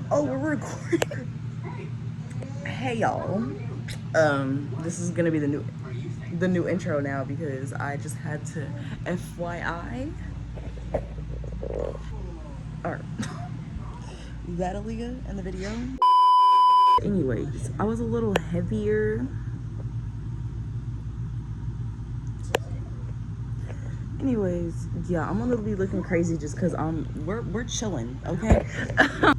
Oh, we're recording. Hey y'all. This is gonna be the new intro now because I just had to FYI. Or is that Aliyah in the video? Anyways, I was a little heavier. Anyways, yeah, I'm gonna be looking crazy just because we're chilling, okay?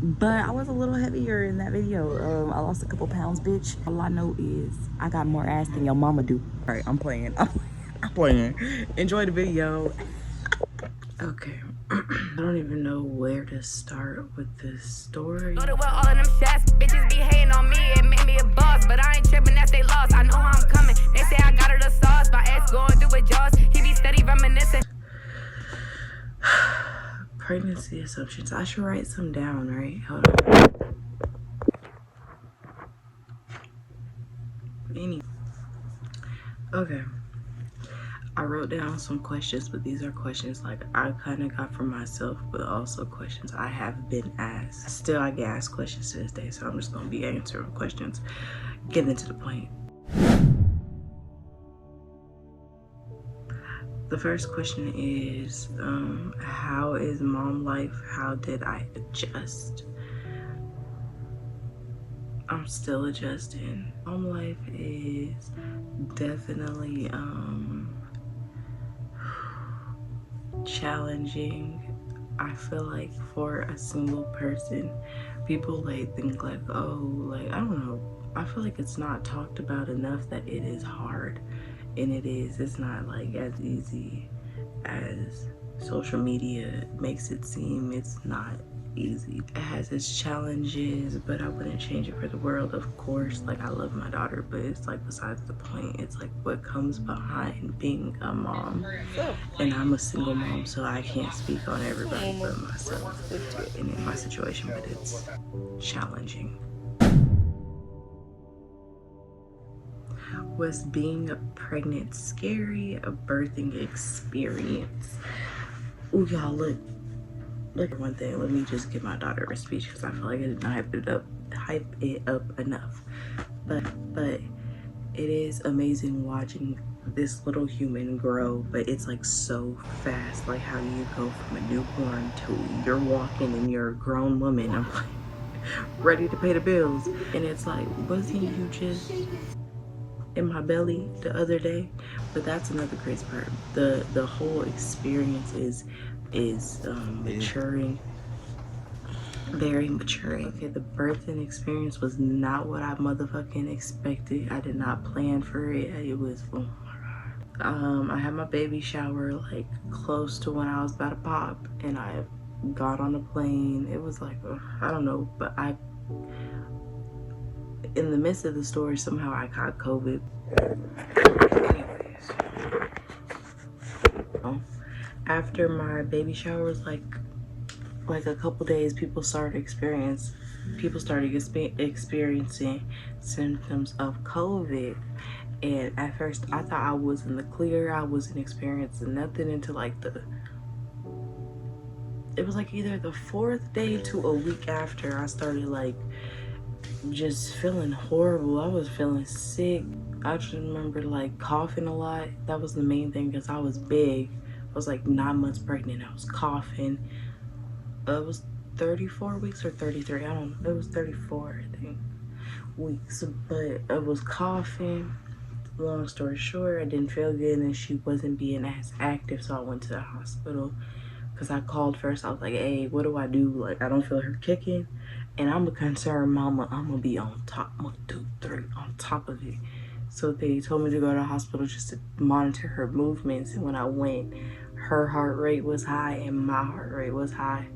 But I was a little heavier in that video. I lost a couple pounds, bitch. All I know is I got more ass than your mama do. All right, I'm playing. I'm playing. Enjoy the video. Okay. I don't even know where to start with this story. All of them shots, bitches be hating on me. It made me a boss, but I ain't tripping that they lost. I know how I'm coming. They say I got her the sauce. My ex going through with jaws. He be steady reminiscing. Pregnancy assumptions. I should write some down, right? Hold on. Okay. I wrote down some questions, but these are questions like I kind of got from myself, but also questions I have been asked. Still, I get asked questions to this day, so I'm just gonna be answering questions. Getting to the point. The first question is, how is mom life? How did I adjust? I'm still adjusting. Mom life is definitely challenging. I feel like for a single person, people like think like, oh, like, I don't know. I feel like it's not talked about enough that it is hard. And it is. It's not like as easy as social media makes it seem. It's not easy. It has its challenges, but I wouldn't change it for the world, of course. Like, I love my daughter, but it's like besides the point. It's like what comes behind being a mom. And I'm a single mom, so I can't speak on everybody but myself and in my situation, but it's challenging. Was being pregnant scary? A birthing experience? Oh, y'all, look. One thing, let me just give my daughter a speech because I feel like I didn't hype it up enough. But it is amazing watching this little human grow, but it's like so fast, like how you go from a newborn to you're walking and you're a grown woman. I'm like ready to pay the bills, and it's like, wasn't you just in my belly the other day? But that's another crazy part. The whole experience is maturing, very maturing. Okay, the birthing experience was not what I motherfucking expected. I did not plan for it. It was, oh my god. I had my baby shower like close to when I was about to pop, and I got on a plane. It was like, I don't know, but in the midst of the story, somehow I caught COVID. Anyways, after my baby shower was like a couple days, people started experiencing symptoms of COVID. And at first I thought I was in the clear. I wasn't experiencing nothing until like it was like either the 4th day to a week after I started like just feeling horrible. I was feeling sick. I just remember like coughing a lot. That was the main thing because I was big. I was like 9 months pregnant. I was coughing. It was 34 weeks or 33. I don't know. It was 34, I think, weeks. But I was coughing. Long story short, I didn't feel good and she wasn't being as active, so I went to the hospital because I called first. I was like, hey, what do I do? Like, I don't feel her kicking and I'm a concerned mama. I'm gonna be on top, 1, 2, 3, on top of it. So they told me to go to the hospital just to monitor her movements, and when I went, her heart rate was high and my heart rate was high.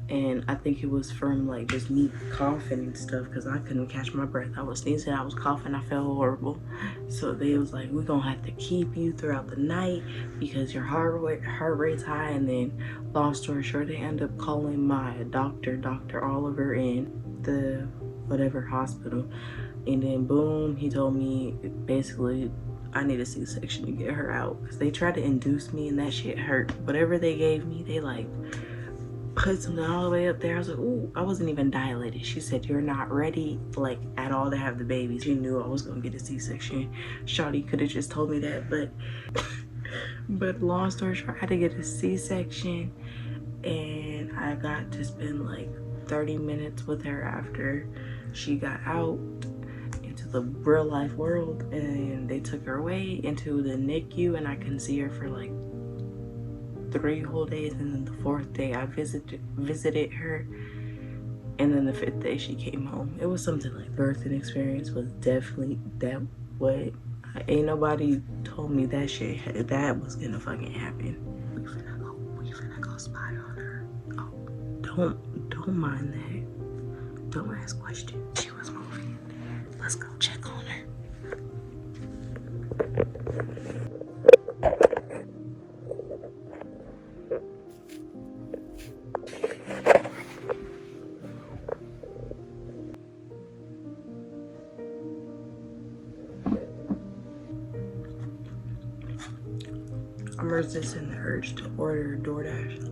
And I think it was from like just me coughing and stuff because I couldn't catch my breath. I was sneezing, I was coughing, I felt horrible. So they was like, we're gonna have to keep you throughout the night because your heart rate's high. And then long story short, they end up calling my doctor, Dr. Oliver, in the whatever hospital. And then boom, he told me basically I need a C-section to get her out because they tried to induce me and that shit hurt. Whatever they gave me, they like put something all the way up there. I was like, ooh, I wasn't even dilated. She said, you're not ready, like, at all to have the baby. She knew I was gonna get a C-section. Shawty could have just told me that, but long story short, I had to get a C-section, and I got to spend like 30 minutes with her after she got out into the real life world, and they took her away into the NICU, and I couldn't see her for like 3 whole days, and then the 4th day I visited her, and then the 5th day she came home. It was something like birthing experience was definitely that. What, ain't nobody told me that shit that was gonna fucking happen. We finna go spy on her. Oh, don't mind that. Don't ask questions. She was moving. Let's go check on her. I'm resisting the urge to order DoorDash.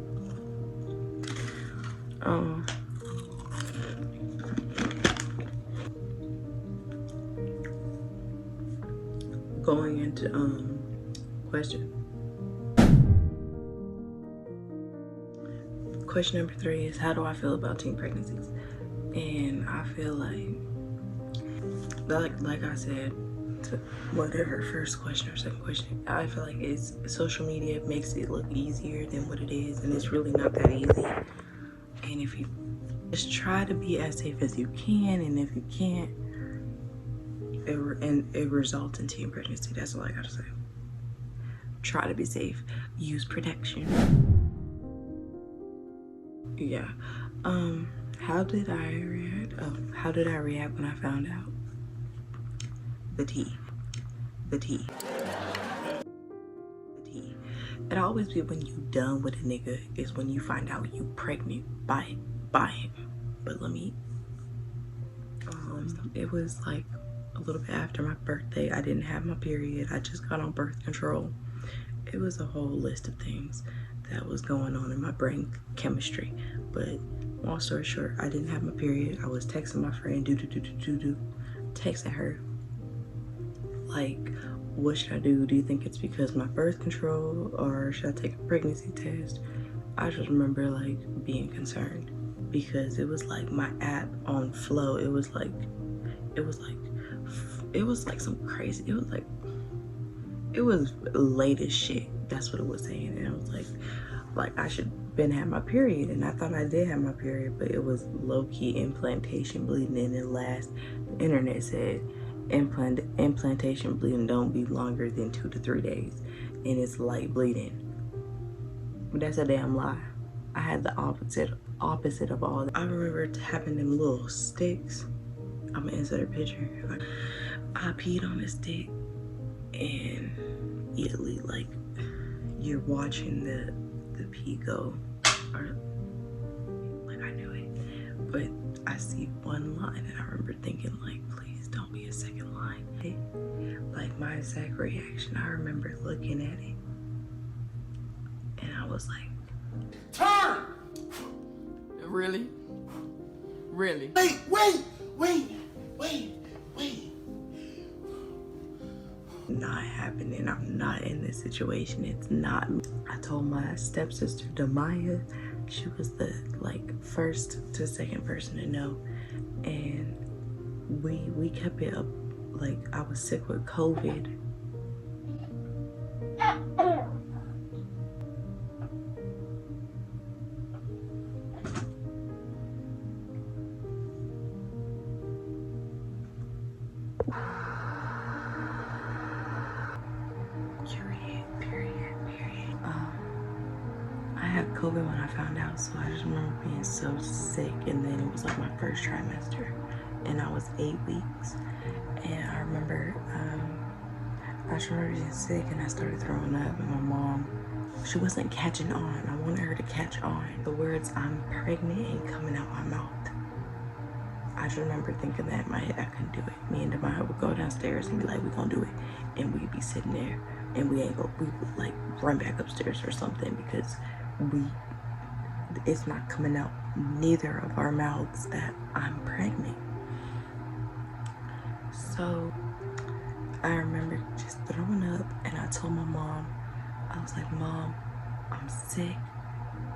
Going into question number 3 is, how do I feel about teen pregnancies? And I feel like I said to whatever first question or second question, I feel like it's social media makes it look easier than what it is, and it's really not that easy. And if you just try to be as safe as you can, and if you can't, it results in teen pregnancy. That's all I gotta say. Try to be safe. Use protection. Yeah. How did I react? How did I react when I found out? The tea. It always be when you done with a nigga is when you find out you pregnant by him. But let me. It was like a little bit after my birthday. I didn't have my period. I just got on birth control. It was a whole list of things that was going on in my brain chemistry. But long story short, I didn't have my period. I was texting my friend, texting her, like, what should I do? Do you think it's because my birth control, or should I take a pregnancy test? I just remember like being concerned because it was like my app on Flow. It was like some crazy. It was late as shit. That's what it was saying. And I was like I should been have my period, and I thought I did have my period, but it was low-key implantation bleeding. And it last, the internet said implantation bleeding don't be longer than 2 to 3 days, and it's light bleeding. But that's a damn lie. I had the opposite of all that. I remember having them little sticks. I'm gonna insert a picture. I peed on a stick, and immediately, like, you're watching the pee go, or like, I knew it, but I see one line, and I remember thinking, like, please don't be a second line. Like, my exact reaction, I remember looking at it, and I was like, turn! Really? Wait. Not happening. I'm not in this situation. It's not me. I told my stepsister Demaya. She was the like first to second person to know, and we kept it up. Like, I was sick with COVID. Period. I had COVID when I found out, so I just remember being so sick, and then it was like my first trimester, and I was 8 weeks, and I remember I just remember being sick, and I started throwing up, and my mom, she wasn't catching on. I wanted her to catch on. The words "I'm pregnant" ain't coming out my mouth. I just remember thinking that in my head I couldn't do it. Me and Demaya would go downstairs and be like, we gonna do it, and we'd be sitting there, and we would like run back upstairs or something, because it's not coming out neither of our mouths that I'm pregnant. So I remember just throwing up, and I told my mom, I was like, Mom, I'm sick.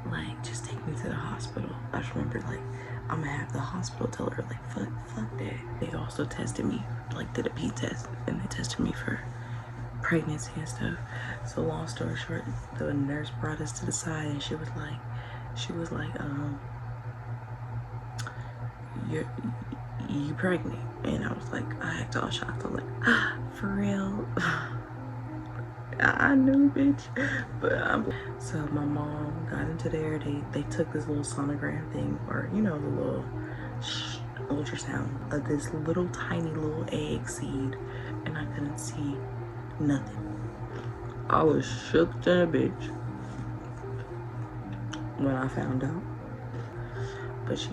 Like, just take me to the hospital. I just remember, like, I'm gonna have the hospital tell her, like, fuck that. They also tested me, like, did a pee test, and they tested me for pregnancy and stuff. So long story short, the nurse brought us to the side, and she was like, you pregnant? And I was like, I act all shocked. I'm like, for real? I knew, bitch. But so my mom got into there. They took this little sonogram thing, or you know, the little ultrasound of this little tiny little egg seed, and I couldn't see nothing. I was shook to a bitch when I found out. But she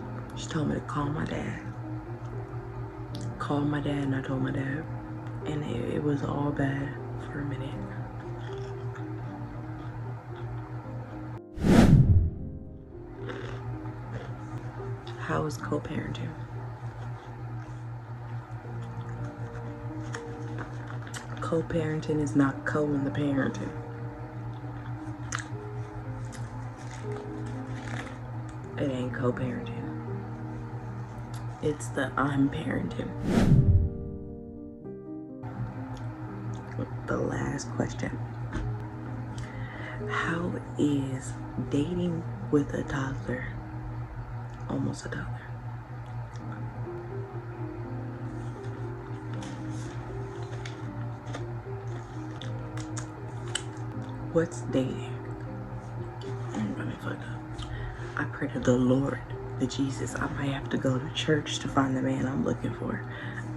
told me to call my dad. Called my dad, and I told my dad, and it was all bad for a minute. How is co-parenting? Co-parenting is not co in the parenting. It ain't co-parenting. It's the I'm parenting. The last question. How is dating with a toddler, almost a toddler? What's dating? I'm gonna fuck up. I pray to the Lord, the Jesus. I might have to go to church to find the man I'm looking for.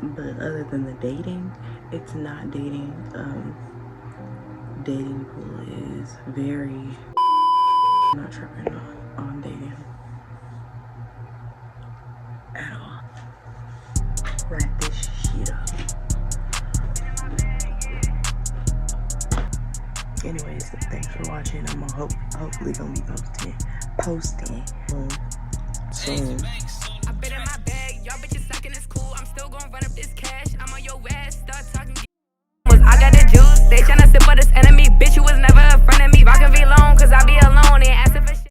But other than the dating, it's not dating. Dating pool is very not tripping on dating at all. Wrap this shit up. Anyways, thanks for watching. I'm hopefully gonna be posting soon.